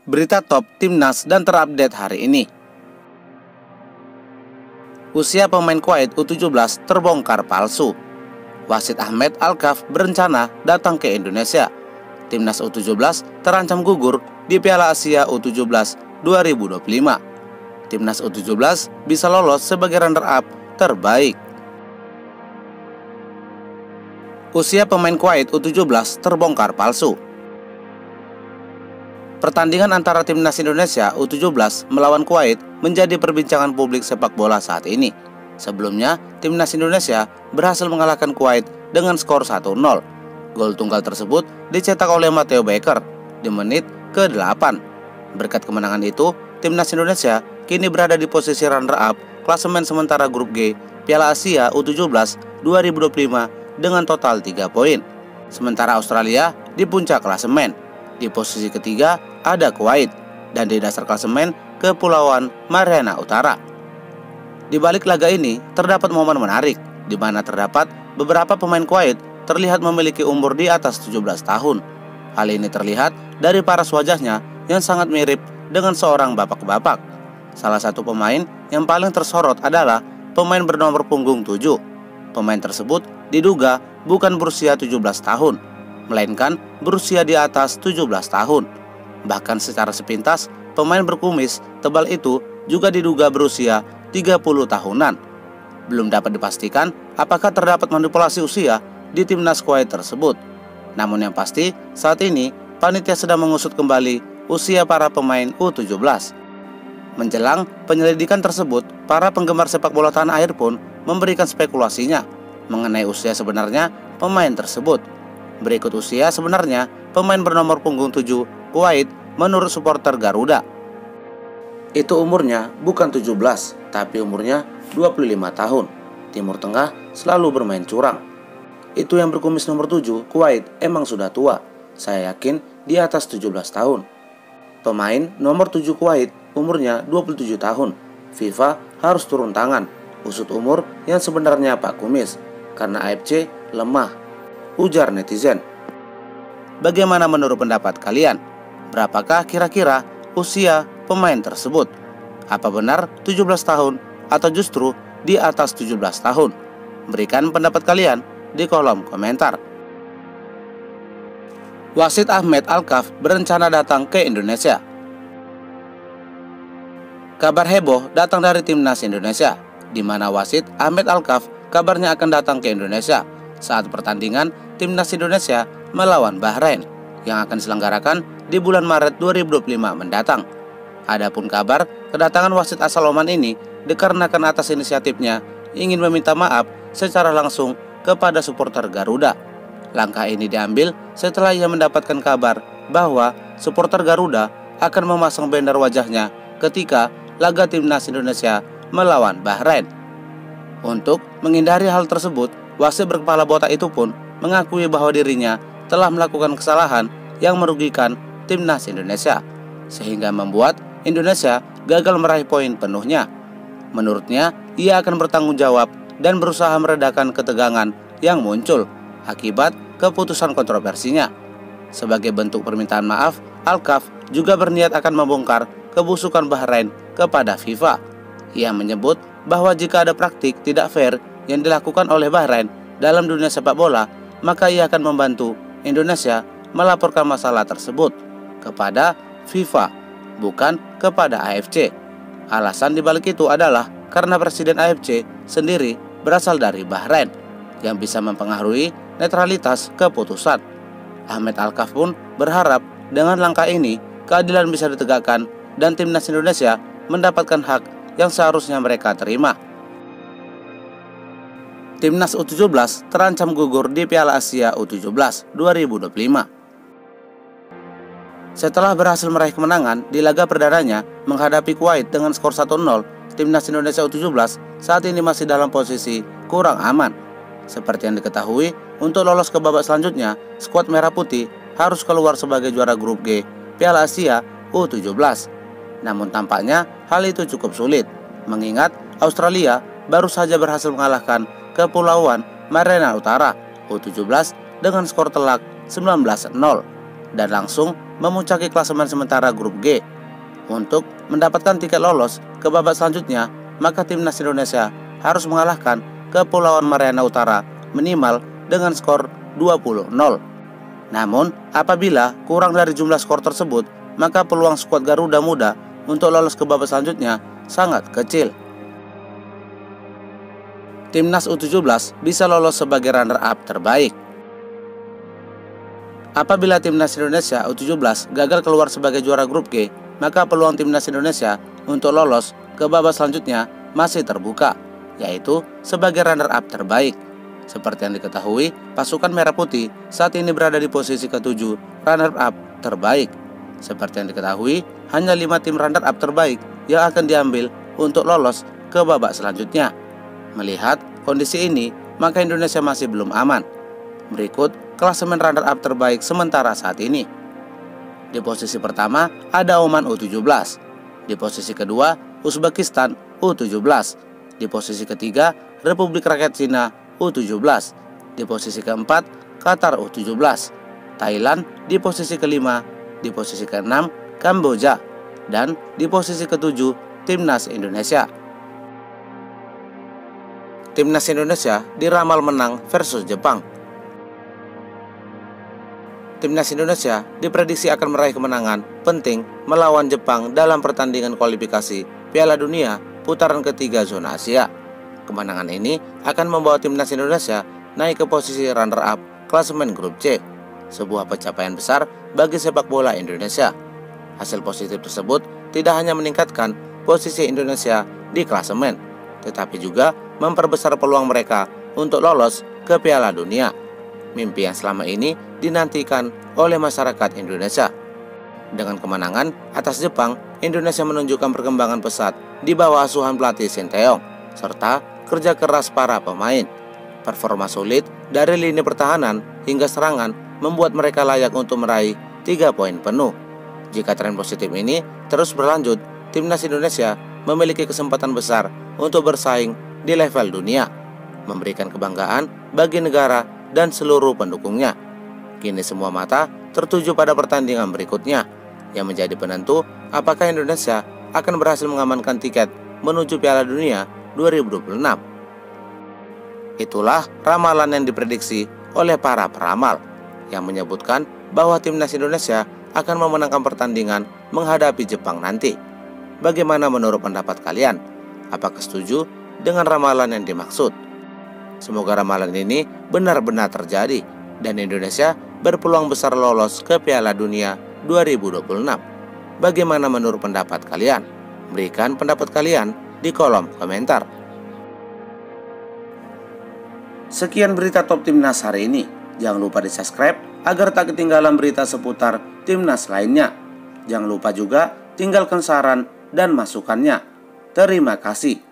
Berita top Timnas dan terupdate hari ini. Usia pemain Kuwait U17 terbongkar palsu. Wasit Ahmed Alkaf berencana datang ke Indonesia. Timnas U17 terancam gugur di Piala Asia U17 2025. Timnas U17 bisa lolos sebagai runner-up terbaik. Usia pemain Kuwait U17 terbongkar palsu. Pertandingan antara Timnas Indonesia U17 melawan Kuwait menjadi perbincangan publik sepak bola saat ini. Sebelumnya, Timnas Indonesia berhasil mengalahkan Kuwait dengan skor 1-0. Gol tunggal tersebut dicetak oleh Matteo Baker di menit ke-8. Berkat kemenangan itu, Timnas Indonesia kini berada di posisi runner-up klasemen sementara grup G Piala Asia U17 2025 dengan total 3 poin. Sementara Australia di puncak klasemen. Di posisi ketiga ada Kuwait dan di dasar klasemen Kepulauan Mariana Utara. Di balik laga ini terdapat momen menarik di mana terdapat beberapa pemain Kuwait terlihat memiliki umur di atas 17 tahun. Hal ini terlihat dari paras wajahnya yang sangat mirip dengan seorang bapak-bapak. Salah satu pemain yang paling tersorot adalah pemain bernomor punggung 7. Pemain tersebut diduga bukan berusia 17 tahun, melainkan berusia di atas 17 tahun. Bahkan secara sepintas, pemain berkumis tebal itu juga diduga berusia 30 tahunan. Belum dapat dipastikan apakah terdapat manipulasi usia di timnas Kuwait tersebut. Namun yang pasti, saat ini panitia sedang mengusut kembali usia para pemain U17. Menjelang penyelidikan tersebut, para penggemar sepak bola tanah air pun memberikan spekulasinya mengenai usia sebenarnya pemain tersebut. Berikut usia sebenarnya pemain bernomor punggung 7 Kuwait menurut supporter Garuda. Itu umurnya bukan 17, tapi umurnya 25 tahun. Timur Tengah selalu bermain curang. Itu yang berkumis nomor 7 Kuwait emang sudah tua. Saya yakin di atas 17 tahun. Pemain nomor 7 Kuwait umurnya 27 tahun. FIFA harus turun tangan, usut umur yang sebenarnya Pak Kumis, karena AFC lemah, ujar netizen. Bagaimana menurut pendapat kalian? Berapakah kira-kira usia pemain tersebut? Apa benar 17 tahun atau justru di atas 17 tahun? Berikan pendapat kalian di kolom komentar. Wasit Ahmed Alkaf berencana datang ke Indonesia. Kabar heboh datang dari Timnas Indonesia, di mana wasit Ahmed Alkaf kabarnya akan datang ke Indonesia saat pertandingan Timnas Indonesia melawan Bahrain yang akan diselenggarakan di bulan Maret 2025 mendatang. Adapun kabar kedatangan wasit asal Oman ini dikarenakan atas inisiatifnya ingin meminta maaf secara langsung kepada supporter Garuda. Langkah ini diambil setelah ia mendapatkan kabar bahwa supporter Garuda akan memasang banner wajahnya ketika laga Timnas Indonesia melawan Bahrain. Untuk menghindari hal tersebut, wasit berkepala botak itu pun mengakui bahwa dirinya telah melakukan kesalahan yang merugikan Timnas Indonesia, sehingga membuat Indonesia gagal meraih poin penuhnya. Menurutnya, ia akan bertanggung jawab dan berusaha meredakan ketegangan yang muncul akibat keputusan kontroversinya. Sebagai bentuk permintaan maaf, Alkaf juga berniat akan membongkar kebusukan Bahrain kepada FIFA. Ia menyebut bahwa jika ada praktik tidak fair yang dilakukan oleh Bahrain dalam dunia sepak bola, maka ia akan membantu Indonesia melaporkan masalah tersebut kepada FIFA, bukan kepada AFC. Alasan dibalik itu adalah karena Presiden AFC sendiri berasal dari Bahrain yang bisa mempengaruhi netralitas keputusan. Ahmed Alkaf pun berharap dengan langkah ini keadilan bisa ditegakkan dan Timnas Indonesia mendapatkan hak yang seharusnya mereka terima. Timnas U17 terancam gugur di Piala Asia U17 2025. Setelah berhasil meraih kemenangan di laga perdananya menghadapi Kuwait dengan skor 1-0, Timnas Indonesia U17 saat ini masih dalam posisi kurang aman. Seperti yang diketahui, untuk lolos ke babak selanjutnya, skuad Merah Putih harus keluar sebagai juara grup G Piala Asia U17. Namun tampaknya hal itu cukup sulit, mengingat Australia baru saja berhasil mengalahkan Kepulauan Mariana Utara U17 dengan skor telak 19-0. dan langsung memuncaki klasemen sementara grup G. Untuk mendapatkan tiket lolos ke babak selanjutnya, maka timnas Indonesia harus mengalahkan Kepulauan Mariana Utara minimal dengan skor 20-0. Namun, apabila kurang dari jumlah skor tersebut, maka peluang skuad Garuda Muda untuk lolos ke babak selanjutnya sangat kecil. Timnas U17 bisa lolos sebagai runner-up terbaik. Apabila timnas Indonesia U17 gagal keluar sebagai juara grup G, maka peluang timnas Indonesia untuk lolos ke babak selanjutnya masih terbuka, yaitu sebagai runner-up terbaik. Seperti yang diketahui, pasukan Merah Putih saat ini berada di posisi ke-7 runner-up terbaik. Seperti yang diketahui, hanya 5 tim runner-up terbaik yang akan diambil untuk lolos ke babak selanjutnya. Melihat kondisi ini, maka Indonesia masih belum aman. Berikut klasemen runner-up terbaik sementara saat ini. Di posisi pertama ada Oman U17. Di posisi kedua Uzbekistan U17. Di posisi ketiga Republik Rakyat Cina U17. Di posisi keempat Qatar U17. Thailand di posisi kelima. Di posisi keenam Kamboja. Dan di posisi ketujuh Timnas Indonesia. Timnas Indonesia diramal menang versus Jepang. Timnas Indonesia diprediksi akan meraih kemenangan penting melawan Jepang dalam pertandingan kualifikasi Piala Dunia putaran ketiga zona Asia. Kemenangan ini akan membawa timnas Indonesia naik ke posisi runner-up klasemen grup C, sebuah pencapaian besar bagi sepak bola Indonesia. Hasil positif tersebut tidak hanya meningkatkan posisi Indonesia di klasemen, tetapi juga memperbesar peluang mereka untuk lolos ke Piala Dunia, mimpi yang selama ini dinantikan oleh masyarakat Indonesia. Dengan kemenangan atas Jepang, Indonesia menunjukkan perkembangan pesat di bawah asuhan pelatih Sinteyong, serta kerja keras para pemain. Performa solid dari lini pertahanan hingga serangan membuat mereka layak untuk meraih 3 poin penuh. Jika tren positif ini terus berlanjut, timnas Indonesia memiliki kesempatan besar untuk bersaing di level dunia, memberikan kebanggaan bagi negara dan seluruh pendukungnya. Kini semua mata tertuju pada pertandingan berikutnya, yang menjadi penentu apakah Indonesia akan berhasil mengamankan tiket menuju Piala Dunia 2026. Itulah ramalan yang diprediksi oleh para peramal, yang menyebutkan bahwa timnas Indonesia akan memenangkan pertandingan menghadapi Jepang nanti. Bagaimana menurut pendapat kalian? Apakah setuju dengan ramalan yang dimaksud? Semoga ramalan ini benar-benar terjadi dan Indonesia berpeluang besar lolos ke Piala Dunia 2026. Bagaimana menurut pendapat kalian? Berikan pendapat kalian di kolom komentar. Sekian berita top timnas hari ini. Jangan lupa di subscribe agar tak ketinggalan berita seputar timnas lainnya. Jangan lupa juga tinggalkan saran dan masukannya. Terima kasih.